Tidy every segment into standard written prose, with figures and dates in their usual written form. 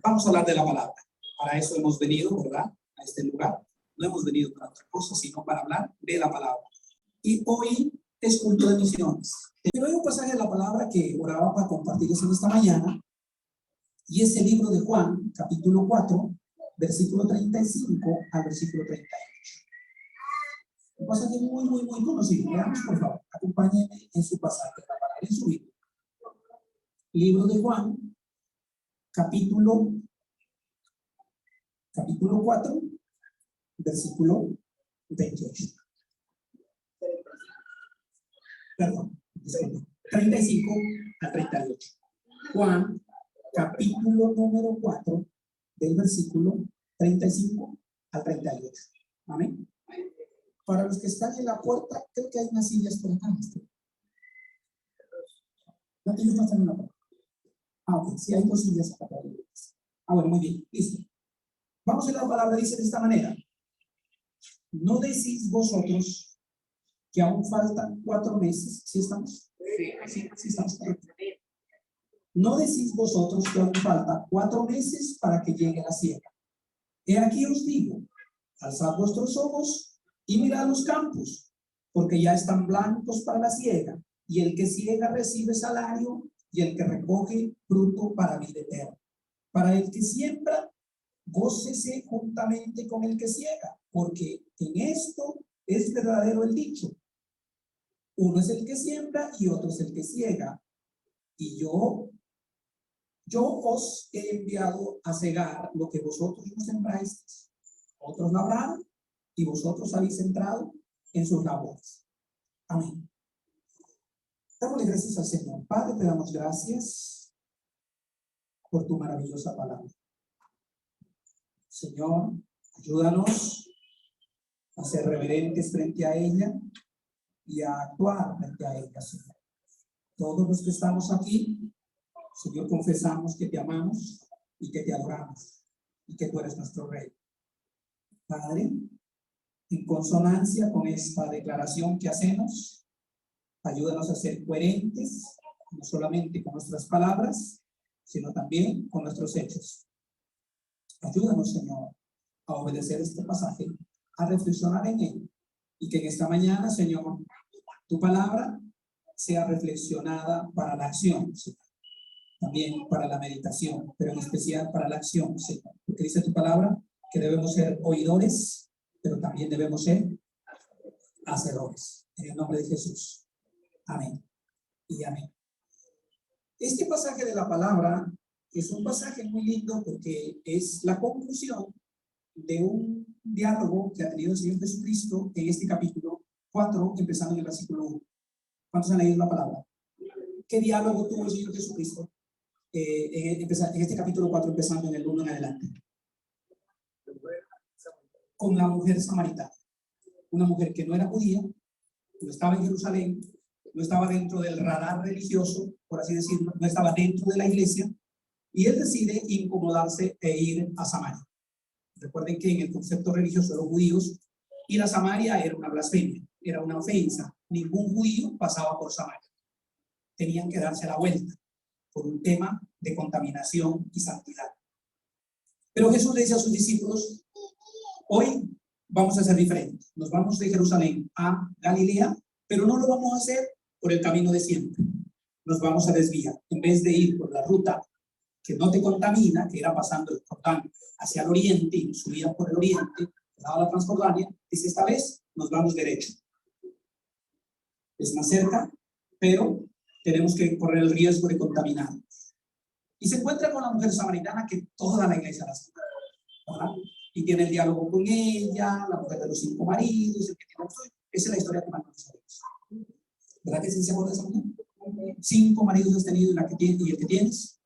Vamos a hablar de la palabra. Para eso hemos venido, ¿verdad? A este lugar. No hemos venido para otra cosa, sino para hablar de la palabra. Y hoy es culto de misiones. Pero hay un pasaje de la palabra que oraba para compartirles en esta mañana. Y es el libro de Juan, capítulo 4, versículo 35 al versículo 38. Un pasaje muy conocido. Veamos, por favor. Acompáñenme en su pasaje, la palabra en su Biblia. Libro de Juan, capítulo 4, versículo 28. Perdón, disculpe. 35 al 38. Juan, capítulo número 4, del versículo 35 al 38. Amén. Para los que están en la puerta, creo que hay unas sillas por acá. ¿No tienes más en la puerta? Ok, sí hay dos sillas acá. Bueno, muy bien, listo. Vamos a la palabra, dice de esta manera. ¿No decís vosotros que aún faltan 4 meses? ¿Sí estamos? Sí estamos. ¿No decís vosotros que aún faltan 4 meses para que llegue la siega? He aquí os digo, alzad vuestros ojos y mirad los campos, porque ya están blancos para la siega, y el que siega recibe salario, y el que recoge fruto para vida eterna. Para el que siembra, gócese juntamente con el que siega, porque en esto es verdadero el dicho: uno es el que siembra y otro es el que siega. Y yo os he enviado a cegar lo que vosotros no sembráis. Otros labraron y vosotros habéis entrado en sus labores. Amén. Dámosle gracias al Señor. Padre, te damos gracias por tu maravillosa palabra. Señor, ayúdanos a ser reverentes frente a ella y a actuar frente a ella, Señor. Todos los que estamos aquí, Señor, confesamos que te amamos y que te adoramos y que tú eres nuestro Rey. Padre, en consonancia con esta declaración que hacemos, ayúdanos a ser coherentes, no solamente con nuestras palabras, sino también con nuestros hechos. Ayúdanos, Señor, a obedecer este pasaje, a reflexionar en él, y que en esta mañana, Señor, tu palabra sea reflexionada para la acción, Señor. También para la meditación, pero en especial para la acción, Señor. Porque dice tu palabra que debemos ser oidores, pero también debemos ser hacedores. En el nombre de Jesús. Amén. Y amén. Este pasaje de la palabra es un pasaje muy lindo porque es la conclusión de un diálogo que ha tenido el Señor Jesucristo en este capítulo 4, empezando en el versículo 1. ¿Cuántos han leído la palabra? ¿Qué diálogo tuvo el Señor Jesucristo en este capítulo 4, empezando en el 1 en adelante? Con la mujer samaritana. Una mujer que no era judía, no estaba en Jerusalén, no estaba dentro del radar religioso, por así decirlo, no estaba dentro de la iglesia, y él decide incomodarse e ir a Samaria. Recuerden que en el concepto religioso de los judíos, ir a Samaria era una blasfemia, era una ofensa. Ningún judío pasaba por Samaria. Tenían que darse la vuelta por un tema de contaminación y santidad. Pero Jesús le dice a sus discípulos: hoy vamos a ser diferentes. Nos vamos de Jerusalén a Galilea, pero no lo vamos a hacer por el camino de siempre. Nos vamos a desviar. En vez de ir por la ruta que no te contamina, que era pasando el Jordán hacia el oriente y subían por el oriente, dado la Transjordania, dice: esta vez nos vamos derecho. Es más cerca, pero tenemos que correr el riesgo de contaminarnos. Y se encuentra con la mujer samaritana que toda la iglesia la sabe, ¿verdad? Y tiene el diálogo con ella, la mujer de los 5 maridos, el que tiene. Esa es la historia que más nos sabemos. ¿Verdad que sí se acuerda de esa mujer? 5 maridos has tenido y el que tienes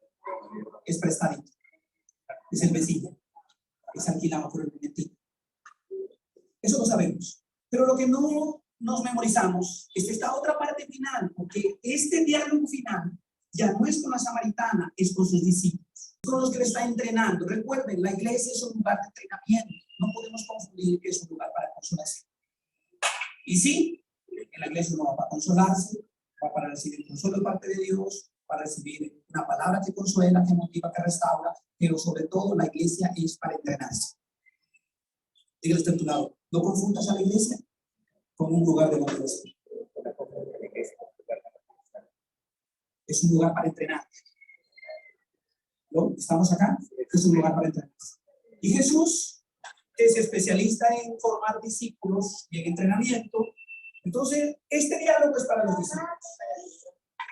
es prestadito. Es el vecino. Es alquilado por el momentito. Eso lo sabemos. Pero lo que no nos memorizamos es esta otra parte final, porque este diálogo final ya no es con la samaritana, es con sus discípulos, con los que le está entrenando. Recuerden, la iglesia es un lugar de entrenamiento. No podemos confundir que es un lugar para consolación. Y sí, en la iglesia uno va para consolarse, va para recibir consuelo de parte de Dios, para recibir una palabra que consuela, que motiva, que restaura, pero sobre todo la iglesia es para entrenarse. Dígale a tu lado, no confundas a la iglesia con un lugar de motivación. Es un lugar para entrenar. ¿No? ¿Estamos acá? Es un lugar para entrenar. Y Jesús es especialista en formar discípulos y en entrenamiento. Entonces, este diálogo es para los discípulos.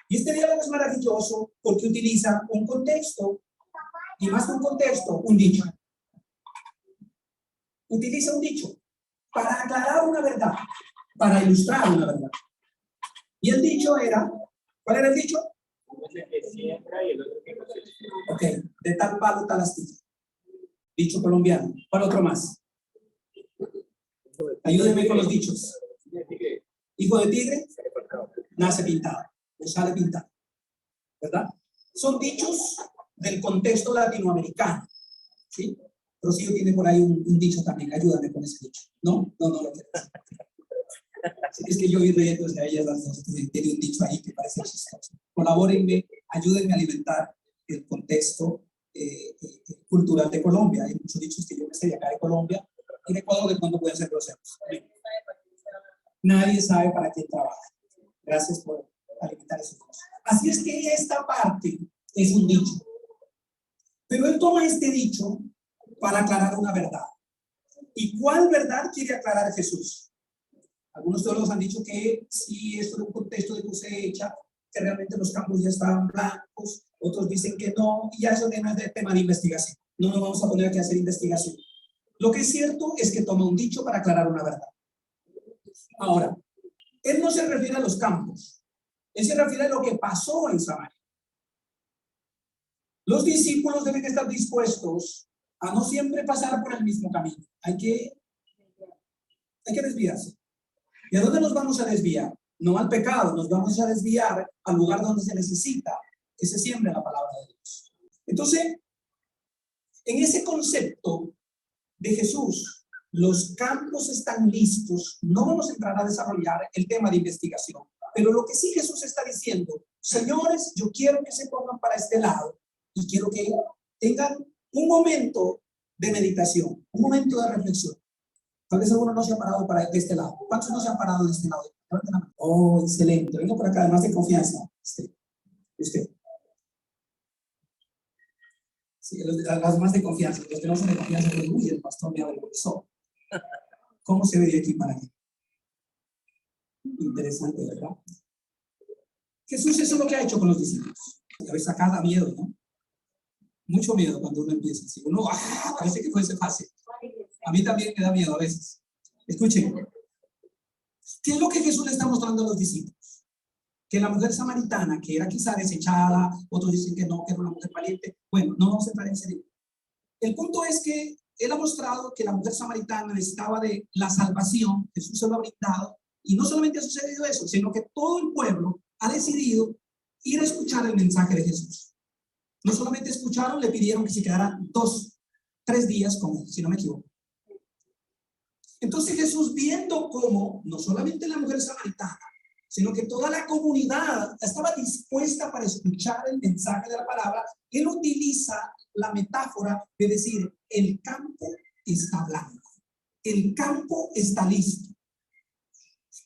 Y este diálogo es maravilloso porque utiliza un contexto, y más que un contexto, un dicho. Utiliza un dicho para aclarar una verdad, para ilustrar una verdad. Y el dicho era, ¿cuál era el dicho? Ok, de tal palo, tal astilla. Dicho colombiano. ¿Cuál otro más? Ayúdenme con los dichos. Hijo de tigre, nace pintado, o sale pintado. ¿Verdad? Son dichos del contexto latinoamericano. ¿Sí? Rocío tiene por ahí un dicho también. Ayúdame con ese dicho. ¿No? No lo quiero. Es que yo vi riéndose a ellas las dos. Tiene un dicho ahí que parece chistoso. Colabórenme, ayúdenme a alimentar el contexto cultural de Colombia. Hay muchos dichos que yo me sé de acá de Colombia y de Ecuador de cuándo pueden ser groseros. Nadie sabe para quién trabaja. Gracias por alimentar esas cosas. Así es que esta parte es un dicho. Pero él toma este dicho para aclarar una verdad. ¿Y cuál verdad quiere aclarar Jesús? Algunos teólogos han dicho que si esto es un contexto de cosecha, que realmente los campos ya estaban blancos, otros dicen que no, y ya eso no es de tema de investigación. No nos vamos a poner aquí a hacer investigación. Lo que es cierto es que toma un dicho para aclarar una verdad. Ahora, él no se refiere a los campos, él se refiere a lo que pasó en Samaria. Los discípulos deben estar dispuestos a no siempre pasar por el mismo camino. Hay que desviarse. ¿Y a dónde nos vamos a desviar? No al pecado, nos vamos a desviar al lugar donde se necesita que se siembre la palabra de Dios. Entonces, en ese concepto de Jesús, los campos están listos. No vamos a entrar a desarrollar el tema de investigación, pero lo que sí Jesús está diciendo, señores, yo quiero que se pongan para este lado y quiero que tengan un momento de meditación, un momento de reflexión. Tal vez alguno no se ha parado de este lado. ¿Cuántos no se han parado de este lado? Oh, excelente. Venga por acá, además de confianza. Usted. Sí, las más de confianza. Los que no son de confianza, pues, uy, el pastor me avergonzó. ¿Cómo se ve de aquí para aquí? Interesante, ¿verdad? Jesús eso es lo que ha hecho con los discípulos. A veces acá da miedo, ¿no? Mucho miedo cuando uno empieza así. Uno, parece que fuese fácil. A mí también me da miedo a veces. Escuchen. ¿Qué es lo que Jesús le está mostrando a los discípulos? Que la mujer samaritana, que era quizá desechada, otros dicen que no, que era una mujer valiente. Bueno, no vamos a entrar en serio. El punto es que él ha mostrado que la mujer samaritana necesitaba de la salvación, Jesús se lo ha brindado, y no solamente ha sucedido eso, sino que todo el pueblo ha decidido ir a escuchar el mensaje de Jesús. No solamente escucharon, le pidieron que se quedaran 2-3 días con él, si no me equivoco. Entonces Jesús, viendo cómo no solamente la mujer samaritana, sino que toda la comunidad estaba dispuesta para escuchar el mensaje de la palabra, él utiliza la metáfora de decir, el campo está blanco, el campo está listo.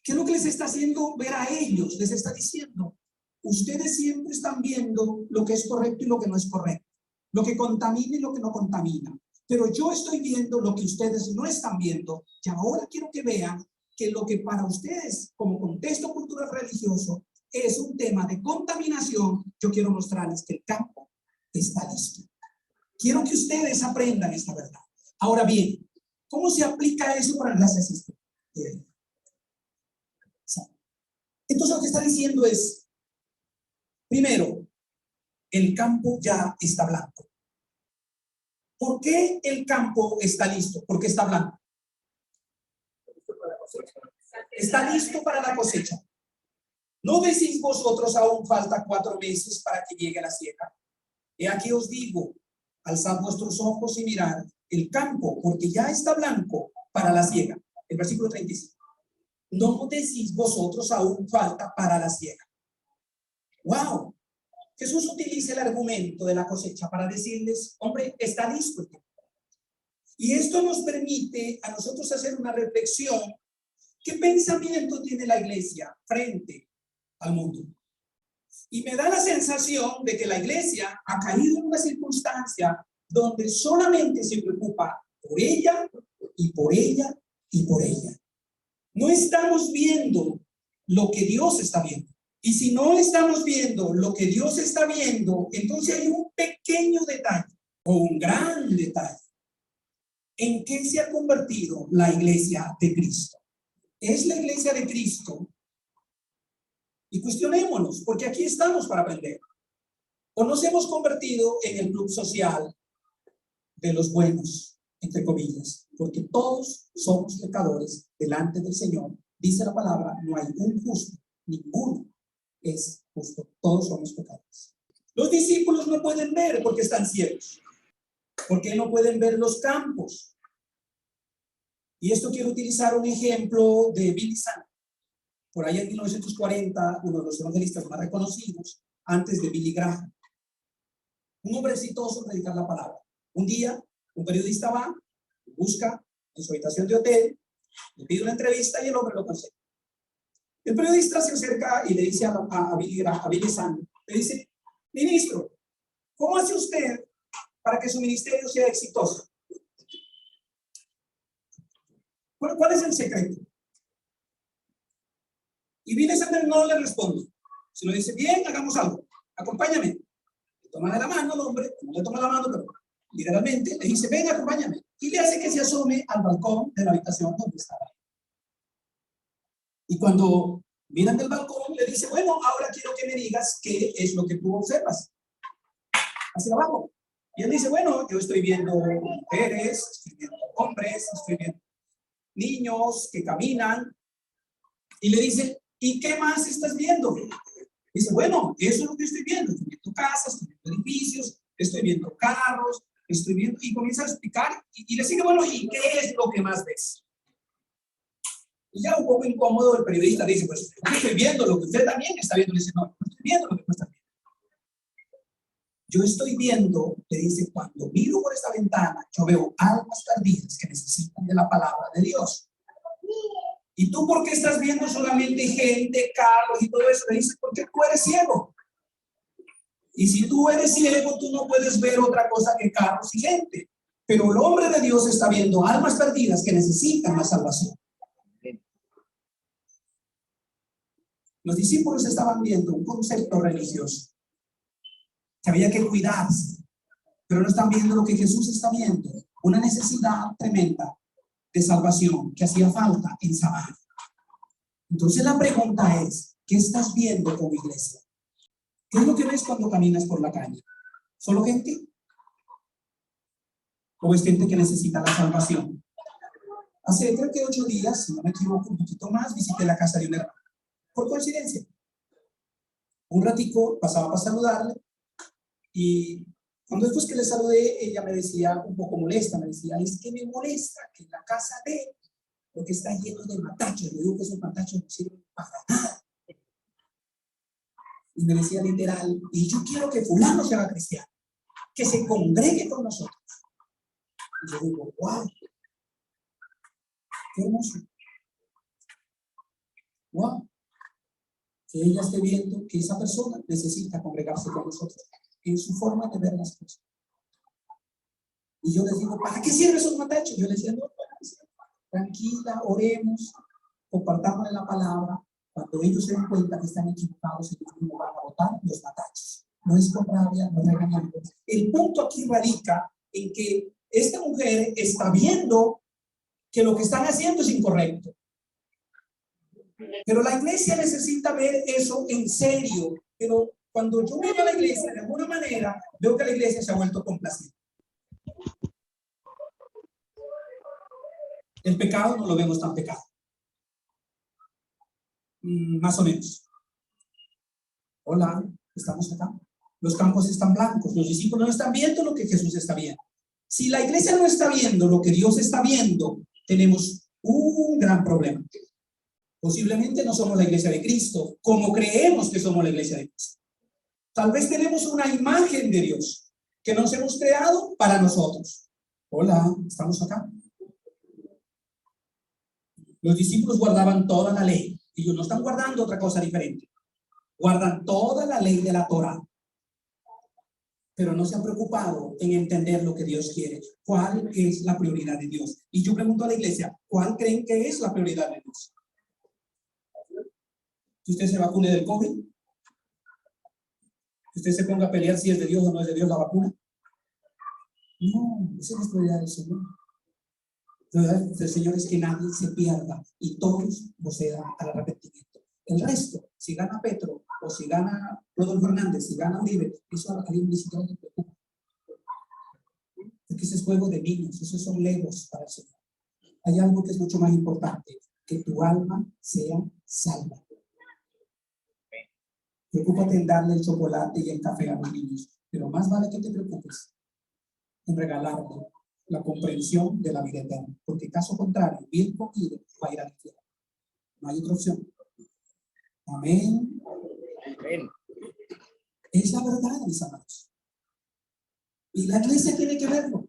¿Qué es lo que les está haciendo ver a ellos? Les está diciendo, ustedes siempre están viendo lo que es correcto y lo que no es correcto, lo que contamina y lo que no contamina. Pero yo estoy viendo lo que ustedes no están viendo, y ahora quiero que vean que lo que para ustedes como contexto cultural religioso es un tema de contaminación, yo quiero mostrarles que el campo está listo. Quiero que ustedes aprendan esta verdad. Ahora bien, ¿cómo se aplica eso para las asistencias? Entonces lo que está diciendo es, primero, el campo ya está blanco. ¿Por qué el campo está listo? ¿Por qué está blanco? Está listo para la cosecha. ¿No decís vosotros aún falta 4 meses para que llegue la siega? He aquí os digo, alzad vuestros ojos y mirad el campo, porque ya está blanco para la siega. El versículo 35. No decís vosotros aún falta para la siega. ¡Wow! Jesús utiliza el argumento de la cosecha para decirles, hombre, está listo el tiempo. Y esto nos permite a nosotros hacer una reflexión. ¿Qué pensamiento tiene la iglesia frente al mundo? Y me da la sensación de que la iglesia ha caído en una circunstancia donde solamente se preocupa por ella y por ella y por ella. No estamos viendo lo que Dios está viendo. Y si no estamos viendo lo que Dios está viendo, entonces hay un pequeño detalle o un gran detalle. ¿En qué se ha convertido la iglesia de Cristo? ¿Es la iglesia de Cristo? Y cuestionémonos, porque aquí estamos para aprender. ¿O nos hemos convertido en el club social de los buenos, entre comillas? Porque todos somos pecadores delante del Señor. Dice la palabra, no hay un justo, ninguno es justo. Todos somos pecadores. Los discípulos no pueden ver porque están ciegos. Porque no pueden ver los campos. Y esto quiero utilizar un ejemplo de Billy Sunday. Por allá en 1940, uno de los evangelistas más reconocidos, antes de Billy Graham. Un hombre exitoso en predicar la palabra. Un día, un periodista va, busca en su habitación de hotel, le pide una entrevista y el hombre lo consigue. El periodista se acerca y le dice a Billy Sunday, le dice, ministro, ¿cómo hace usted para que su ministerio sea exitoso? ¿Cuál es el secreto? Y Billy Sunday no le responde. Se lo dice, bien, hagamos algo, acompáñame. Le toma la mano al hombre, no le toma la mano, pero literalmente le dice, ven, acompáñame. Y le hace que se asome al balcón de la habitación donde estaba. Y cuando miran del balcón, le dice, bueno, ahora quiero que me digas qué es lo que tú observas. Hacia abajo. Y él dice, bueno, yo estoy viendo mujeres, estoy viendo hombres, estoy viendo niños que caminan. Y le dice, ¿y qué más estás viendo? Dice, bueno, eso es lo que estoy viendo. Estoy viendo casas, estoy viendo edificios, estoy viendo carros, estoy viendo... Y comienza a explicar y le sigue, bueno, ¿y qué es lo que más ves? Y ya un poco incómodo el periodista dice, pues yo estoy viendo lo que usted también está viendo. Le dice, no, no estoy viendo lo que tú estás viendo. Yo estoy viendo, le dice, cuando miro por esta ventana, yo veo almas perdidas que necesitan de la palabra de Dios. ¿Y tú por qué estás viendo solamente gente, carros y todo eso? Le dice, porque tú eres ciego. Y si tú eres ciego, tú no puedes ver otra cosa que carros y gente. Pero el hombre de Dios está viendo almas perdidas que necesitan la salvación. Los discípulos estaban viendo un concepto religioso que había que cuidarse, pero no están viendo lo que Jesús está viendo, una necesidad tremenda de salvación que hacía falta en Samaria. Entonces la pregunta es, ¿qué estás viendo como iglesia? ¿Qué es lo que ves cuando caminas por la calle? ¿Solo gente? ¿O es gente que necesita la salvación? Hace creo que 8 días, si no me equivoco, un poquito más, visité la casa de un hermano. Por coincidencia. Un ratico pasaba para saludarle y cuando después que le saludé, ella me decía un poco molesta, me decía, es que me molesta que en la casa de él, porque está lleno de matachos. Le digo que esos matachos no sirven para nada. Y me decía literal, y yo quiero que fulano se haga cristiano, que se congregue con nosotros. Y yo digo, wow, qué hermoso. Wow. Que ella esté viendo que esa persona necesita congregarse con nosotros en su forma de ver las cosas. Y yo les digo, ¿para qué sirven esos matachos? Yo les decía, no, tranquila, oremos, compartamos la palabra. Cuando ellos se den cuenta que están equivocados, ellos mismos van a botar los matachos. No es con rabia, no es regañando. El punto aquí radica en que esta mujer está viendo que lo que están haciendo es incorrecto. Pero la iglesia necesita ver eso en serio. Pero cuando yo veo a la iglesia de alguna manera, veo que la iglesia se ha vuelto complaciente. El pecado no lo vemos tan pecado. Más o menos. Hola, estamos acá. Los campos están blancos. Los discípulos no están viendo lo que Jesús está viendo. Si la iglesia no está viendo lo que Dios está viendo, tenemos un gran problema. Posiblemente no somos la iglesia de Cristo, como creemos que somos la iglesia de Cristo. Tal vez tenemos una imagen de Dios que nos hemos creado para nosotros. Hola, estamos acá. Los discípulos guardaban toda la ley. Ellos no están guardando otra cosa diferente. Guardan toda la ley de la Torá. Pero no se han preocupado en entender lo que Dios quiere. ¿Cuál es la prioridad de Dios? Y yo pregunto a la iglesia, ¿cuál creen que es la prioridad de Dios? ¿Que usted se vacune del COVID? ¿Que usted se ponga a pelear si es de Dios o no es de Dios la vacuna? No, esa es la prioridad del Señor. La prioridad del Señor es que nadie se pierda y todos procedan al arrepentimiento. El resto, si gana Petro o si gana Rodolfo Hernández, si gana Uribe, eso a alguien ni siquiera le preocupa. Porque ese es juego de niños, esos son legos para el Señor. Hay algo que es mucho más importante, que tu alma sea salva. Preocúpate en darle el chocolate y el café a los niños, pero más vale que te preocupes en regalarle la comprensión de la vida eterna, porque caso contrario, bien cogido, va a ir al infierno. No hay otra opción. Amén. Amén. Es la verdad, mis amados. Y la iglesia tiene que verlo.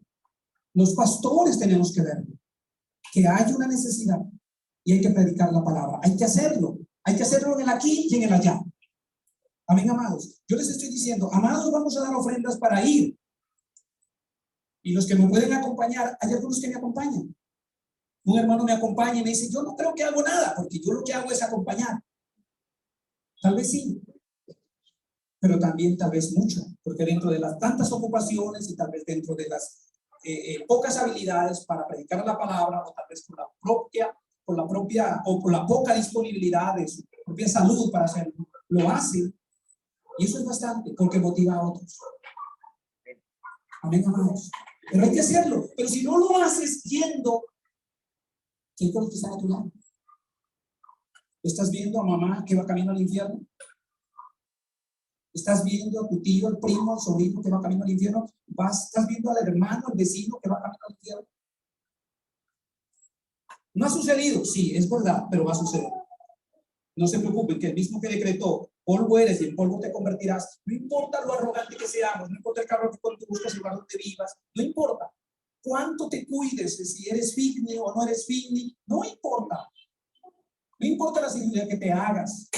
Los pastores tenemos que verlo. Que hay una necesidad y hay que predicar la palabra. Hay que hacerlo. Hay que hacerlo en el aquí y en el allá. Amén, amados. Yo les estoy diciendo, amados, vamos a dar ofrendas para ir. Y los que me pueden acompañar, hay algunos que me acompañan. Un hermano me acompaña y me dice, yo no creo que hago nada, porque yo lo que hago es acompañar. Tal vez sí, pero también tal vez mucho, porque dentro de las tantas ocupaciones y tal vez dentro de las pocas habilidades para predicar la palabra, o tal vez por la poca disponibilidad de su propia salud para hacerlo, lo hace. Y eso es bastante, porque motiva a otros. Amén, amados. Pero hay que hacerlo. Pero si no lo haces yendo, ¿quién cree que está a tu lado? ¿Estás viendo a mamá que va camino al infierno? ¿Estás viendo a tu tío, el primo, el sobrino que va camino al infierno? ¿Estás viendo al hermano, el vecino que va camino al infierno? ¿No ha sucedido? Sí, es verdad, pero va a suceder. No se preocupen, que el mismo que decretó, polvo eres y en polvo te convertirás. No importa lo arrogante que seamos, no importa el carro que tú buscas, el lugar donde vivas, no importa cuánto te cuides, si eres fitness o no eres fitness, no importa. No importa la cirugía que te hagas.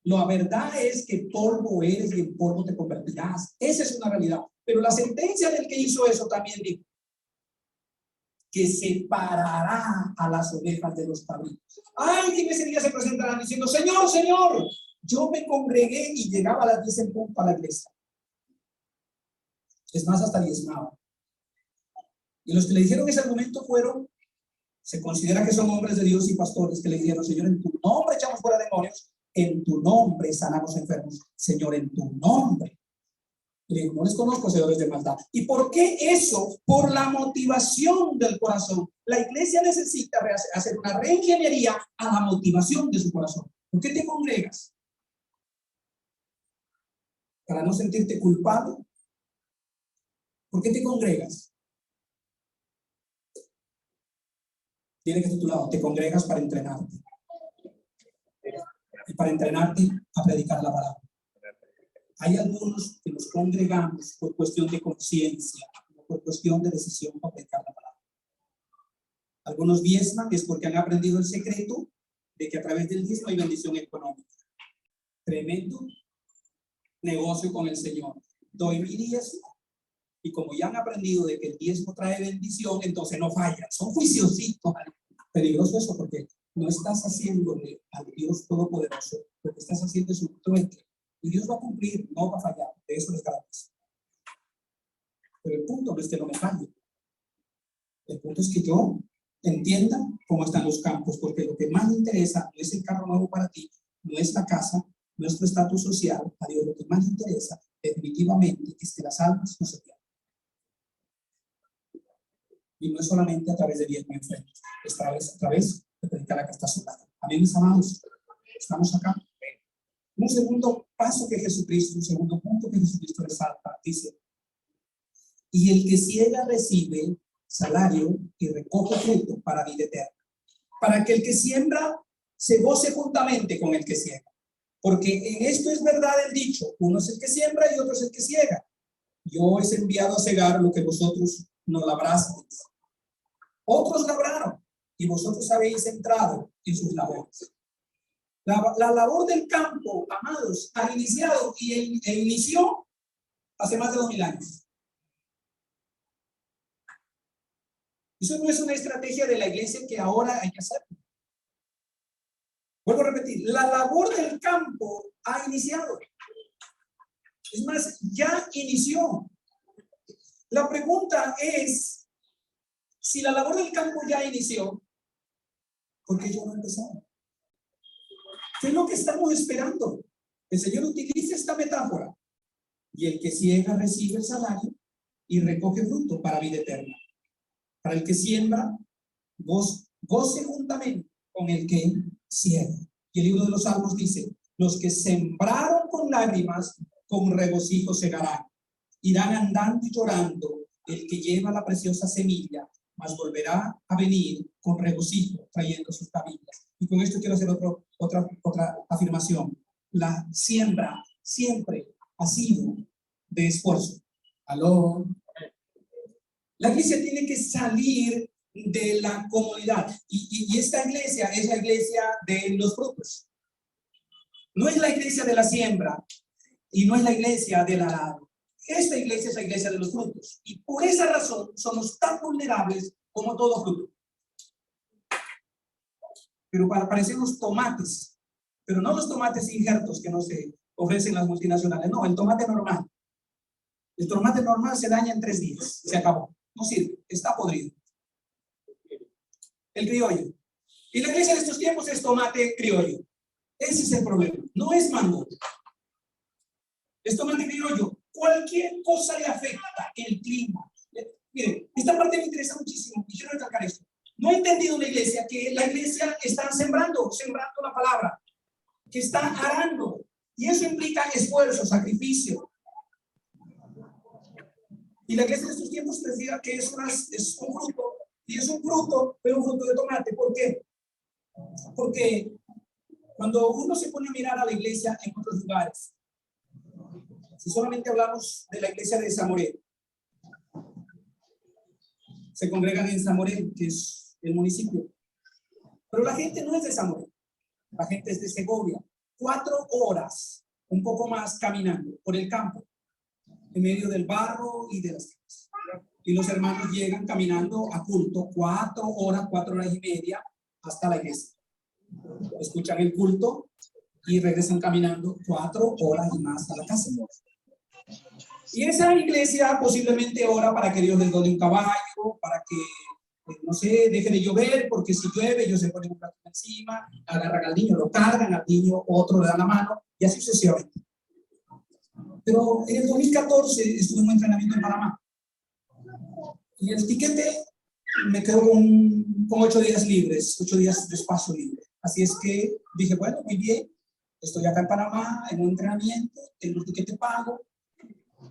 La verdad es que polvo eres y en polvo te convertirás. Esa es una realidad. Pero la sentencia del que hizo eso también dijo que separará a las ovejas de los cabritos. Alguien ese día se presentará diciendo, Señor, Señor, yo me congregué y llegaba a las 10 en punto a la iglesia. Es más, hasta diezmaba. Y los que le dijeron ese argumento fueron, se considera que son hombres de Dios y pastores que le dijeron, Señor, en tu nombre echamos fuera demonios, en tu nombre sanamos enfermos. Señor, en tu nombre. Le digo, no les conozco, hacedores de maldad. ¿Y por qué eso? Por la motivación del corazón. La iglesia necesita hacer una reingeniería a la motivación de su corazón. ¿Por qué te congregas? ¿Para no sentirte culpable? ¿Por qué te congregas? Tiene que estar a tu lado. Te congregas para entrenarte. Y para entrenarte a predicar la palabra. Hay algunos que nos congregamos por cuestión de conciencia, por cuestión de decisión para predicar la palabra. Algunos diezman es porque han aprendido el secreto de que a través del diezmo hay bendición económica. Tremendo negocio con el Señor. Doy mi diezmo y como ya han aprendido de que el diezmo trae bendición, entonces no fallan. Son juiciositos. Peligroso eso porque no estás haciéndole al Dios Todopoderoso. Lo que estás haciendo es un trueque. Y Dios va a cumplir, no va a fallar. De eso es gratis. Pero el punto no es que no me falle. El punto es que yo entienda cómo están los campos, porque lo que más me interesa no es el carro nuevo para ti, no es la casa, no es tu estatus social. A Dios lo que más le interesa definitivamente es que las almas no se pierdan. Y no es solamente a través de 10 enfrentos, es a través de predicar la que está soldada. Amén, mis amados. Estamos acá. Un segundo paso que Jesucristo, un segundo punto que Jesucristo resalta, dice, y el que ciega recibe salario y recoge fruto para vida eterna, para que el que siembra se goce juntamente con el que ciega. Porque en esto es verdad el dicho, uno es el que siembra y otro es el que ciega. Yo os he enviado a cegar lo que vosotros no labrasteis. Otros labraron y vosotros habéis entrado en sus labores. La labor del campo, amados, ha iniciado e inició hace más de 2000 años. Eso no es una estrategia de la iglesia que ahora hay que hacer. Vuelvo a repetir, la labor del campo ha iniciado. Es más, ya inició. La pregunta es, si la labor del campo ya inició, ¿por qué yo no he empezado? ¿Qué es lo que estamos esperando? El Señor utiliza esta metáfora. Y el que ciega recibe el salario y recoge fruto para vida eterna. Para el que siembra, goce juntamente con el que ciega. Y el libro de los Salmos dice, los que sembraron con lágrimas, con regocijo segarán. Irán andando y llorando el que lleva la preciosa semilla, mas volverá a venir con regocijo trayendo sus tablillas. Y con esto quiero hacer otra afirmación. La siembra siempre ha sido de esfuerzo. ¿Aló? La iglesia tiene que salir de la comodidad. Y esta iglesia es la iglesia de los frutos. No es la iglesia de la siembra y no es la iglesia del arado. Esta iglesia es la iglesia de los frutos. Y por esa razón somos tan vulnerables como todo fruto. Pero parecen los tomates, pero no los tomates injertos que nos ofrecen las multinacionales. No, el tomate normal. El tomate normal se daña en 3 días. Se acabó. No sirve. Está podrido. El criollo. Y la iglesia de estos tiempos es tomate criollo. Ese es el problema. No es mango. Es tomate criollo. Cualquier cosa le afecta. El clima. Miren, esta parte me interesa muchísimo y quiero recalcar esto. No he entendido la iglesia que la iglesia está sembrando la palabra, que está arando. Y eso implica esfuerzo, sacrificio. Y la iglesia de estos tiempos decía que es un fruto, y es un fruto, pero un fruto de tomate. ¿Por qué? Porque cuando uno se pone a mirar a la iglesia en otros lugares, si solamente hablamos de la iglesia de Zamoré, se congregan en Zamoré, que es el municipio, pero la gente no es de Zamoré, la gente es de Segovia. 4 horas, un poco más, caminando por el campo, en medio del barro y de las casas. Y los hermanos llegan caminando a culto 4 horas, 4 horas y media hasta la iglesia. Escuchan el culto y regresan caminando 4 horas y más a la casa. Y esa iglesia posiblemente ora para que Dios les done un caballo, para que, no sé, deje de llover, porque si llueve ellos se ponen un plato encima, agarran al niño, lo cargan al niño, otro le dan la mano, y así sucesivamente. Pero en el 2014 estuve en un entrenamiento en Panamá. Y el tiquete me quedó con 8 días libres, 8 días de espacio libre. Así es que dije, bueno, muy bien, estoy acá en Panamá en un entrenamiento, tengo el tiquete pago.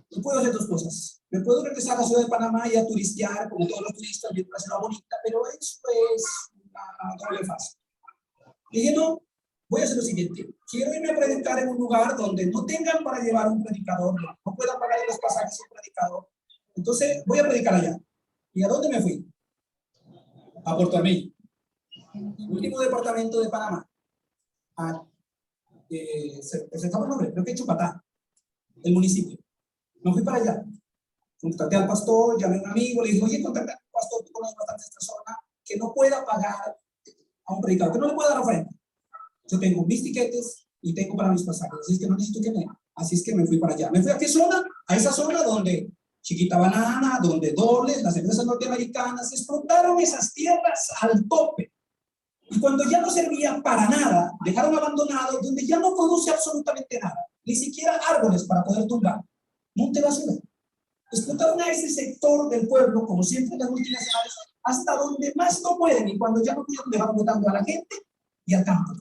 Y puedo hacer 2 cosas. Me puedo regresar a la ciudad de Panamá y a turistear, como todos los turistas, viendo una ciudad bonita, pero eso es una doble fase. Dije, no, voy a hacer lo siguiente. Quiero irme a predicar en un lugar donde no tengan para llevar un predicador, no puedan pagar los pasajes un predicador. Entonces, voy a predicar allá. ¿Y a dónde me fui? A Puerto Armillo, el último departamento de Panamá. Se presentaba el nombre, creo que Chupatá, el municipio. Me fui para allá. Contacté al pastor, llamé a un amigo, le dije, oye, contacté al pastor, tú conoces bastante esta zona, que no pueda pagar a un predicador, que no le pueda dar ofrenda. Yo tengo mis tiquetes y tengo para mis pasajes, así es que no necesito que me... Así es que me fui para allá. ¿Me fui a qué zona? A esa zona donde Chiquita Banana, donde Dobles, las empresas norteamericanas explotaron esas tierras al tope. Y cuando ya no servía para nada, dejaron abandonado, donde ya no produce absolutamente nada, ni siquiera árboles para poder tumbar. Monte basura. Explotaron a ese sector del pueblo, como siempre las multinacionales, hasta donde más no pueden, y cuando ya no pueden, dejaron botando a la gente y al campo.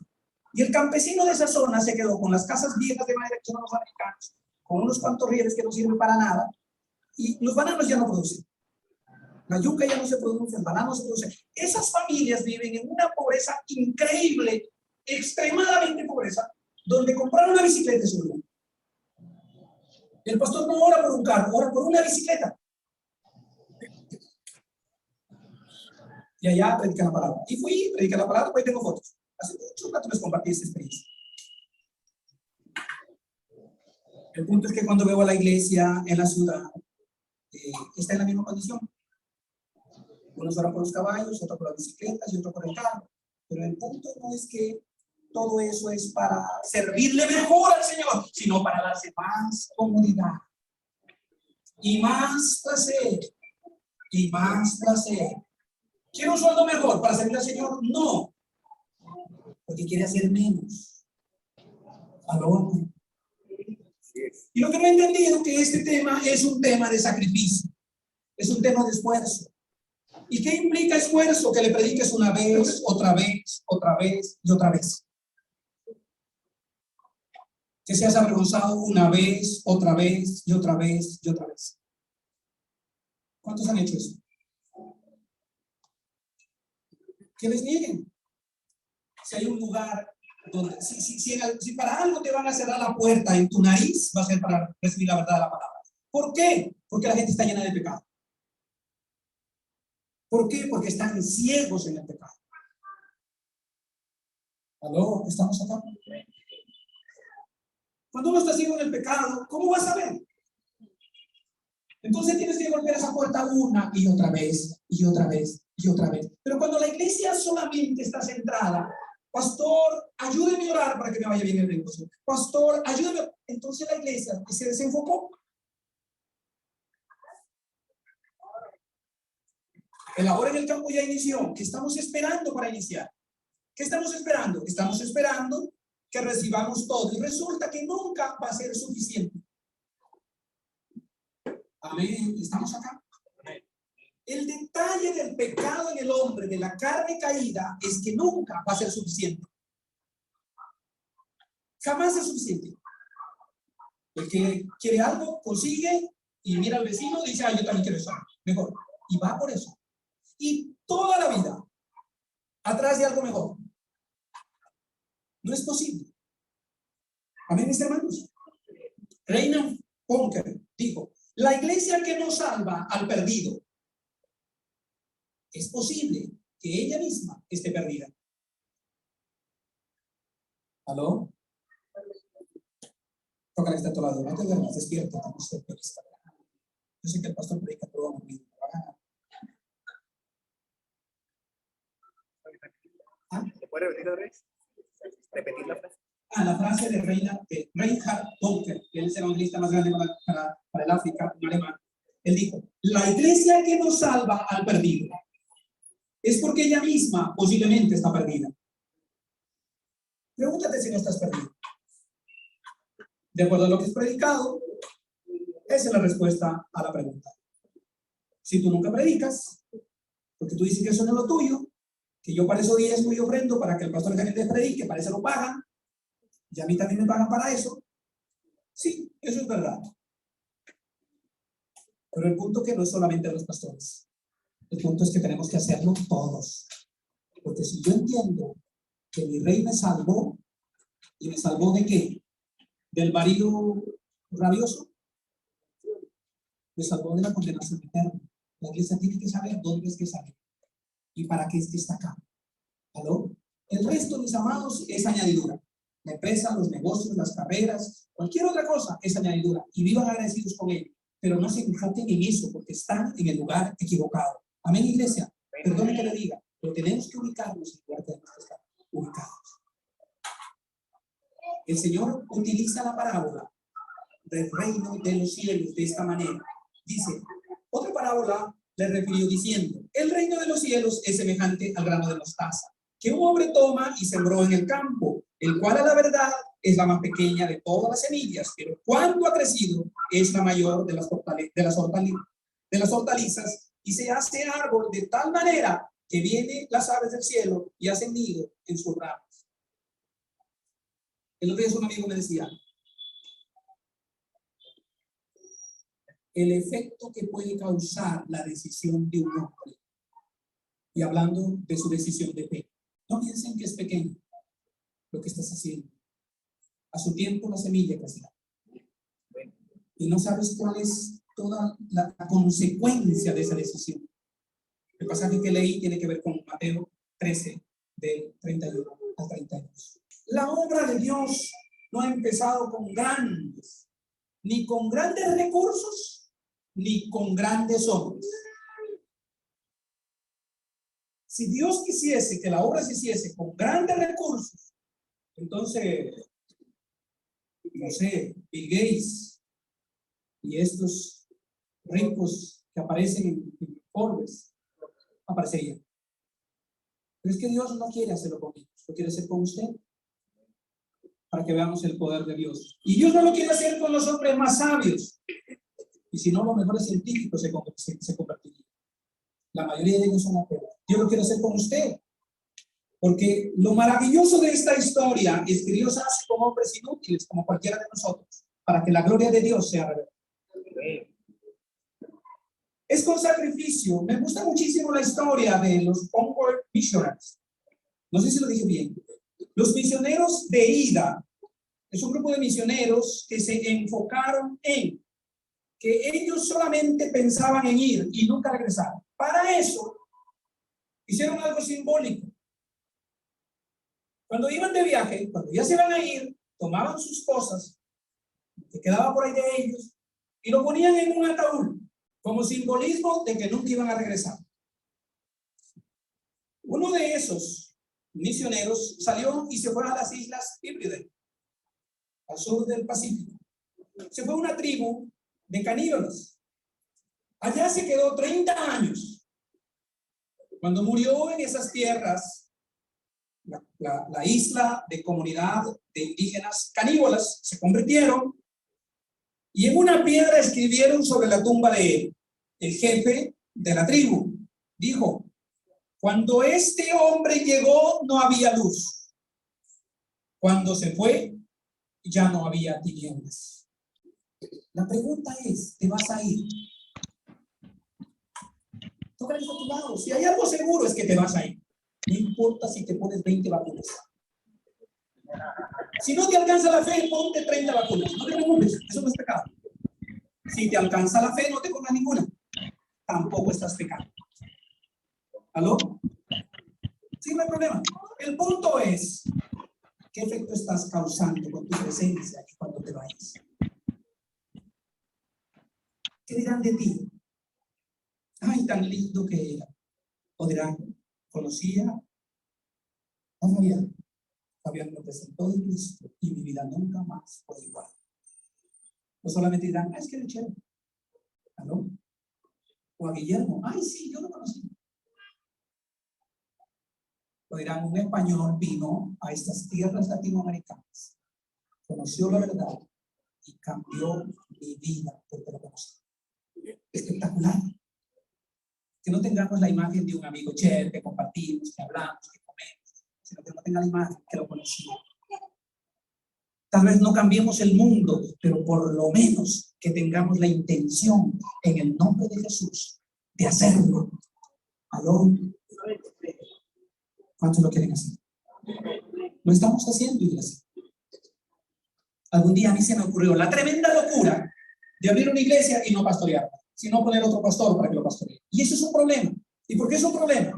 Y el campesino de esa zona se quedó con las casas viejas de madera que son los americanos, con unos cuantos rieles que no sirven para nada, y los bananos ya no producen. La yuca ya no se produce, el banano no se produce. Esas familias viven en una pobreza increíble, extremadamente pobreza, donde comprar una bicicleta es un. El pastor no ora por un carro, ora por una bicicleta. Y allá predica la palabra. Y fui, predica la palabra, pues tengo fotos. Hace mucho rato les compartí esta experiencia. El punto es que cuando veo a la iglesia en la ciudad, está en la misma condición. Unos oran por los caballos, otros por las bicicletas y otros por el carro. Pero el punto no es que todo eso es para servirle mejor al Señor, sino para darse más comodidad y más placer y más placer. ¿Quiere un sueldo mejor para servir al Señor? No, porque quiere hacer menos. ¿Aló? Y lo que no he entendido es que este tema es un tema de sacrificio, es un tema de esfuerzo. ¿Y qué implica esfuerzo? Que le prediques una vez, otra vez, otra vez y otra vez. Que seas avergonzado una vez, otra vez y otra vez y otra vez. ¿Cuántos han hecho eso? Que les nieguen. Si hay un lugar donde, si para algo te van a cerrar la puerta en tu nariz, va a ser para recibir la verdad de la palabra. ¿Por qué? Porque la gente está llena de pecado. ¿Por qué? Porque están ciegos en el pecado. ¿Aló? ¿Estamos acá? Cuando uno está ciego en el pecado, ¿cómo vas a ver? Entonces tienes que golpear esa puerta una y otra vez, y otra vez, y otra vez. Pero cuando la iglesia solamente está centrada, pastor, ayúdeme a orar para que me vaya bien el negocio. Pastor, ayúdeme. Entonces la iglesia se desenfocó. El labor en el campo ya inició. ¿Qué estamos esperando para iniciar? ¿Qué estamos esperando? Estamos esperando que recibamos todo. Y resulta que nunca va a ser suficiente. Amén. ¿Estamos acá? El detalle del pecado en el hombre, de la carne caída, es que nunca va a ser suficiente. Jamás es suficiente. El que quiere algo, consigue y mira al vecino y dice, yo también quiero eso. Mejor. Y va por eso. Y toda la vida atrás de algo mejor. No es posible. Amén, mis hermanos. Reina Ponker dijo, la iglesia que no salva al perdido, es posible que ella misma esté perdida. ¿Aló? Tócale que está a tu lado, no te duermas, despierta. Yo sé que el pastor predica todo conmigo. ¿Se puede repetir otra vez? ¿Repetir la frase? La frase de Reinhard Bonke, que él es el evangelista más grande para el África, un alemán. Él dijo, la iglesia que no salva al perdido es porque ella misma posiblemente está perdida. Pregúntate si no estás perdido. De acuerdo a lo que es predicado, esa es la respuesta a la pregunta. Si tú nunca predicas, porque tú dices que eso no es lo tuyo, que yo para eso diezmo y ofrendo para que el pastor gerente predique, para eso lo pagan, y a mí también me pagan para eso. Sí, eso es verdad. Pero el punto que no es solamente los pastores. El punto es que tenemos que hacerlo todos. Porque si yo entiendo que mi rey me salvó, ¿y me salvó de qué? ¿Del marido rabioso? Me salvó de la condenación eterna. La iglesia tiene que saber dónde es que sale y para qué es que está acá. ¿Aló? El resto, mis amados, es añadidura. La empresa, los negocios, las carreras, cualquier otra cosa es añadidura. Y vivan agradecidos con él. Pero no se enfoquen en eso porque están en el lugar equivocado. Amén, iglesia. Perdone que le diga, pero tenemos que ubicarnos en el lugar que tenemos que estar ubicados. El Señor utiliza la parábola del reino de los cielos de esta manera. Dice, otra parábola le refirió diciendo, el reino de los cielos es semejante al grano de mostaza, que un hombre toma y sembró en el campo, el cual a la verdad es la más pequeña de todas las semillas, pero cuando ha crecido es la mayor de las hortalizas y se hace árbol de tal manera que vienen las aves del cielo y hacen nido en sus ramas. El otro día un amigo me decía, el efecto que puede causar la decisión de un hombre, y hablando de su decisión de fe, no piensen que es pequeño lo que estás haciendo. A su tiempo la semilla crecerá. Y no sabes cuál es toda la consecuencia de esa decisión. El pasaje que leí tiene que ver con Mateo 13, del 31 al 32. La obra de Dios no ha empezado con grandes, ni con grandes recursos, ni con grandes hombres. Si Dios quisiese que la obra se hiciese con grandes recursos, entonces, no sé, Bill Gates y estos ricos que aparecen en Forbes aparecerían. Pero es que Dios no quiere hacerlo con ellos, lo quiere hacer con usted, para que veamos el poder de Dios. Y Dios no lo quiere hacer con los hombres más sabios, y si no, los mejores científicos se convertirían. La mayoría de ellos son ateos. Dios lo quiere hacer con usted, porque lo maravilloso de esta historia es que Dios hace con hombres inútiles como cualquiera de nosotros, para que la gloria de Dios sea revelada. Es con sacrificio. Me gusta muchísimo la historia de los Onward Missionaries. No sé si lo dije bien. Los misioneros de ida es un grupo de misioneros que se enfocaron en que ellos solamente pensaban en ir y nunca regresar. Para eso hicieron algo simbólico. Cuando iban de viaje, cuando ya se iban a ir, tomaban sus cosas que quedaba por ahí de ellos y lo ponían en un ataúd como simbolismo de que nunca iban a regresar. Uno de esos misioneros salió y se fue a las Islas Híbridas, al sur del Pacífico. Se fue a una tribu de caníbales. Allá se quedó 30 años. Cuando murió en esas tierras, la isla de comunidad de indígenas caníbales se convirtieron y en una piedra escribieron sobre la tumba de él. El jefe de la tribu dijo: cuando este hombre llegó no había luz. Cuando se fue ya no había tinieblas. La pregunta es, ¿te vas a ir? Toca el otro lado. Si hay algo seguro es que te vas a ir. No importa si te pones 20 vacunas. Si no te alcanza la fe, ponte 30 vacunas. No te preocupes, eso no es pecado. Si te alcanza la fe, no te pongas ninguna. Tampoco estás pecando. ¿Aló? Sí, no hay problema. El punto es, ¿qué efecto estás causando con tu presencia aquí cuando te vayas? ¿Qué dirán de ti? Ay, tan lindo que era. O dirán, conocía a Fabián. Fabián me presentó de Cristo y mi vida nunca más fue igual. No solamente dirán, es que era chévere. ¿Aló? O a Guillermo, ay, sí, yo lo conocí. O dirán, un español vino a estas tierras latinoamericanas, conoció la verdad y cambió mi vida porque lo conocí. Espectacular. Que no tengamos la imagen de un amigo chévere, que compartimos, que hablamos, que comemos, sino que no tenga la imagen que lo conocí. Tal vez no cambiemos el mundo, pero por lo menos que tengamos la intención en el nombre de Jesús de hacerlo. ¿Aló? ¿Cuántos lo quieren hacer? Lo estamos haciendo, iglesia. Algún día a mí se me ocurrió la tremenda locura de abrir una iglesia y no pastorear, sino poner otro pastor para que lo pastoree. Y eso es un problema. ¿Y por qué es un problema?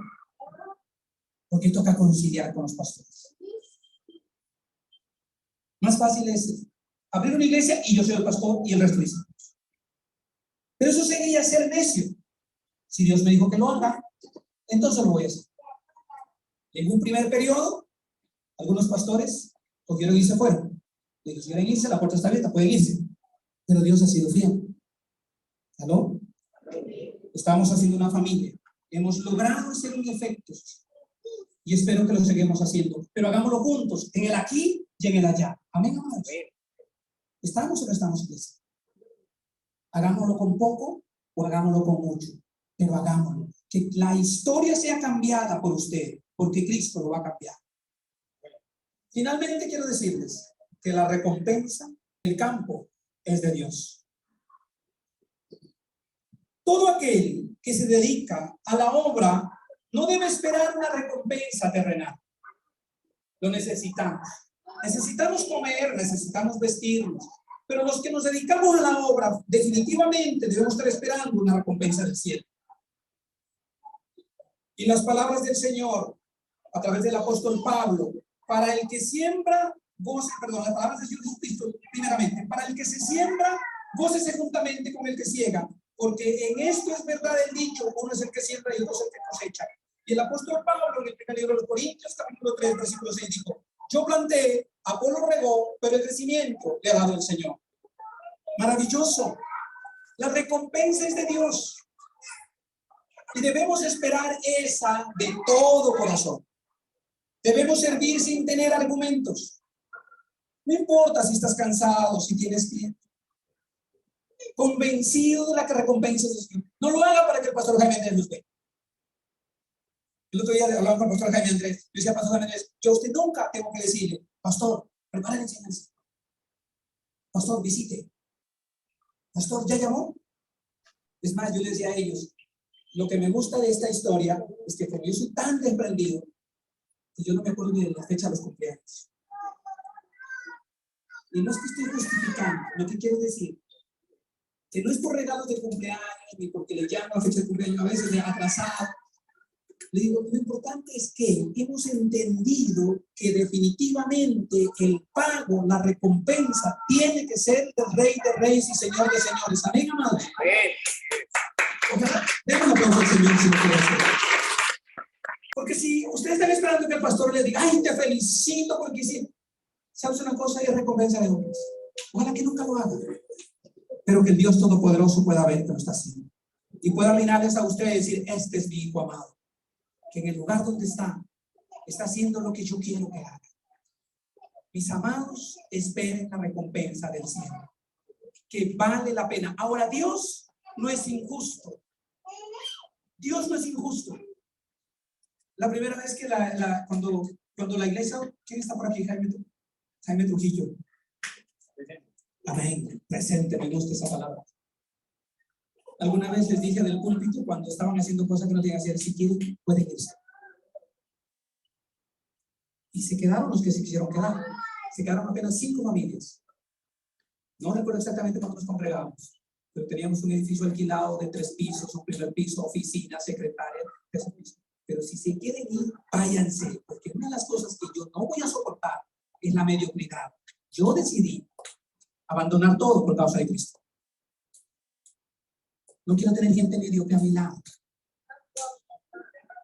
Porque toca conciliar con los pastores. Más fácil es abrir una iglesia y yo soy el pastor y el resto dice. Pero eso sería ser necio. Si Dios me dijo que lo haga, entonces lo voy a hacer. En un primer periodo, algunos pastores cogieron y se fueron. Y si quieren irse, la puerta está abierta, pueden irse. Pero Dios ha sido fiel. ¿Aló? Estamos haciendo una familia. Hemos logrado hacer un efecto. Y espero que lo seguimos haciendo. Pero hagámoslo juntos, en el aquí y en el allá. Amén, amados. ¿Estamos o no estamos en eso? Hagámoslo con poco o hagámoslo con mucho. Pero hagámoslo. Que la historia sea cambiada por usted, porque Cristo lo va a cambiar. Finalmente quiero decirles que la recompensa del campo es de Dios. Todo aquel que se dedica a la obra no debe esperar una recompensa terrenal. Lo necesitamos. Necesitamos comer, necesitamos vestirnos, pero los que nos dedicamos a la obra definitivamente debemos estar esperando una recompensa del cielo. Y las palabras del Señor a través del apóstol Pablo, para el que siembra, las palabras del Señor Jesucristo, primeramente, para el que se siembra, gócese juntamente con el que ciega, porque en esto es verdad el dicho, uno es el que siembra y otro es el que cosecha. Y el apóstol Pablo en el primer libro de los Corintios, capítulo 3, versículo 6, dijo: yo planté, Apolo regó, pero el crecimiento le ha dado el Señor. Maravilloso. La recompensa es de Dios. Y debemos esperar esa de todo corazón. Debemos servir sin tener argumentos. No importa si estás cansado, si tienes tiempo. Convencido de la que recompensa es Dios. No lo haga para que el pastor Jaime Andrés los vea. El otro día hablaba con el pastor Jaime Andrés. Yo decía: pastor Jaime Andrés, yo a usted nunca tengo que decirle: pastor, prepara la enseñanza. Pastor, visite. Pastor, ¿ya llamó? Es más, yo les decía a ellos: lo que me gusta de esta historia es que como yo soy tan desprendido, que yo no me acuerdo ni de la fecha de los cumpleaños. Y no es que estoy justificando, lo que quiero decir, que no es por regalos de cumpleaños, ni porque le llamo a fecha de cumpleaños, a veces de atrasado. Le digo, lo importante es que hemos entendido que definitivamente el pago, la recompensa, tiene que ser del Rey de Reyes y Señor de Señores. Amén, amados. Déjame un aplauso al Señor si lo quiere hacer. Porque si ustedes están esperando que el pastor les diga: ay, te felicito porque hiciste, ¿sabes una cosa? Y es recompensa de hombres. Ojalá que nunca lo haga, pero que el Dios Todopoderoso pueda ver que lo está haciendo y pueda mirarles a ustedes y decir: este es mi hijo amado, que en el lugar donde está haciendo lo que yo quiero que haga. Mis amados, esperen la recompensa del cielo, que vale la pena. Ahora, Dios no es injusto. Dios no es injusto. La primera vez que cuando la iglesia, ¿quién está por aquí? Jaime Trujillo. Amén. Presente, me gusta esa palabra. Alguna vez les dije del púlpito, cuando estaban haciendo cosas que no tenían que hacer: si quieren, pueden irse. Y se quedaron los que se quisieron quedar. Se quedaron apenas 5 familias. No recuerdo exactamente cuánto nos congregamos, pero teníamos un edificio alquilado de 3 pisos, un primer piso, oficina, secretaria, 3 pisos. Pero si se quieren ir, váyanse, porque una de las cosas que yo no voy a soportar es la mediocridad. Yo decidí abandonar todo por causa de Cristo. No quiero tener gente mediocre a mi lado.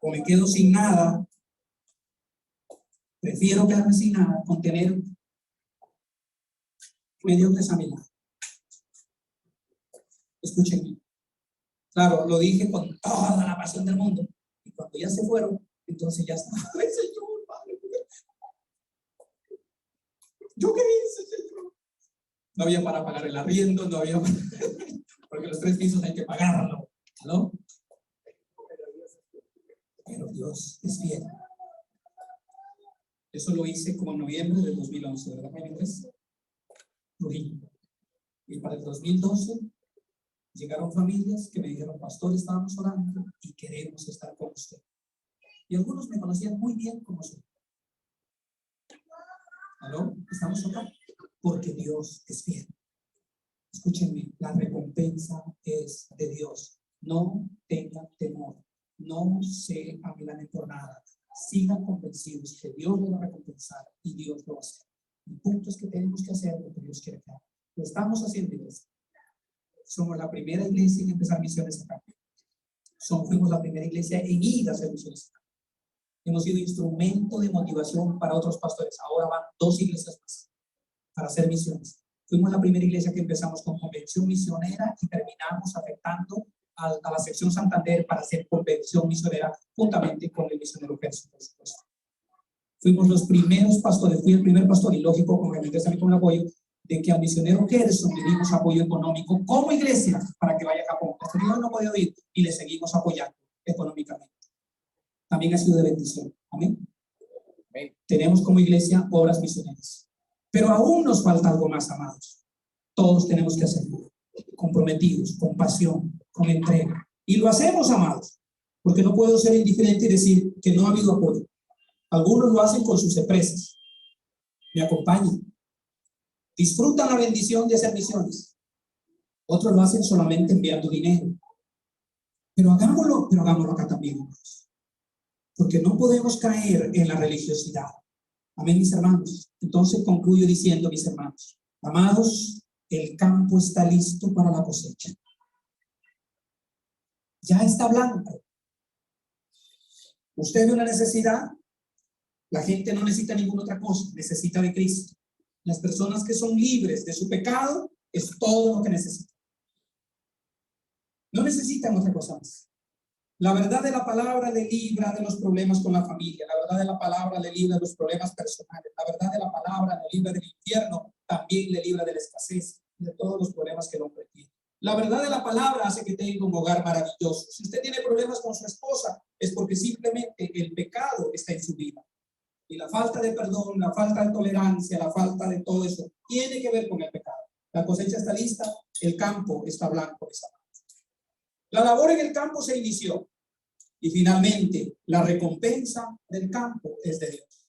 O me quedo sin nada. Prefiero quedarme sin nada con tener mediocres a mi lado. Escúchenme. Claro, lo dije con toda la pasión del mundo. Y cuando ya se fueron, entonces ya está. ¡Ay, Señor, Padre! ¿Yo qué hice, Señor? No había para pagar el arriendo, no había para... porque los 3 pisos hay que pagarlo, ¿no? Pero Dios es fiel. Eso lo hice como en noviembre del 2011, ¿verdad, Jaime Andrés? Y para el 2012 llegaron familias que me dijeron: pastor, estábamos orando y queremos estar con usted. Y algunos me conocían muy bien como soy. ¿Aló? ¿Estamos acá? Porque Dios es fiel. Escúchenme, la recompensa es de Dios. No tengan temor. No se amilanen por nada. Sigan convencidos que Dios lo va a recompensar y Dios lo va a hacer. El punto es que tenemos que hacer lo que Dios quiere que haga. Lo estamos haciendo, iglesia. Somos la primera iglesia en empezar misiones acá. Fuimos la primera iglesia en ir a hacer misiones acá. Hemos sido instrumento de motivación para otros pastores. Ahora van 2 iglesias más para hacer misiones. Fuimos la primera iglesia que empezamos con convención misionera y terminamos afectando a la sección Santander para hacer convención misionera juntamente con el misionero Gerson, por supuesto. Fuimos los primeros pastores, fui el primer pastor, y lógico, como me también con el apoyo, de que al misionero Gerson le dimos apoyo económico como iglesia para que vaya a Japón. Este no podía ir y le seguimos apoyando económicamente. También ha sido de bendición. Amén. Tenemos como iglesia obras misioneras. Pero aún nos falta algo más, amados. Todos tenemos que hacerlo, comprometidos, con pasión, con entrega. Y lo hacemos, amados, porque no puedo ser indiferente y decir que no ha habido apoyo. Algunos lo hacen con sus empresas. me acompañan, disfrutan la bendición de hacer misiones. Otros lo hacen solamente enviando dinero. Pero hagámoslo acá también, hermanos. Porque no podemos caer en la religiosidad. Amén, mis hermanos. Entonces concluyo diciendo, mis hermanos, amados, el campo está listo para la cosecha. Ya está blanco. Usted ve una necesidad. La gente no necesita ninguna otra cosa, necesita de Cristo. Las personas que son libres de su pecado es todo lo que necesitan. No necesitan otra cosa más. La verdad de la palabra le libra de los problemas con la familia. La verdad de la palabra le libra de los problemas personales. La verdad de la palabra le libra del infierno. También le libra de la escasez y de todos los problemas que el hombre tiene. La verdad de la palabra hace que tenga un hogar maravilloso. Si usted tiene problemas con su esposa, es porque simplemente el pecado está en su vida. Y la falta de perdón, la falta de tolerancia, la falta de todo eso, tiene que ver con el pecado. La cosecha está lista, el campo está blanco. La labor en el campo se inició. Y finalmente, la recompensa del campo es de Dios.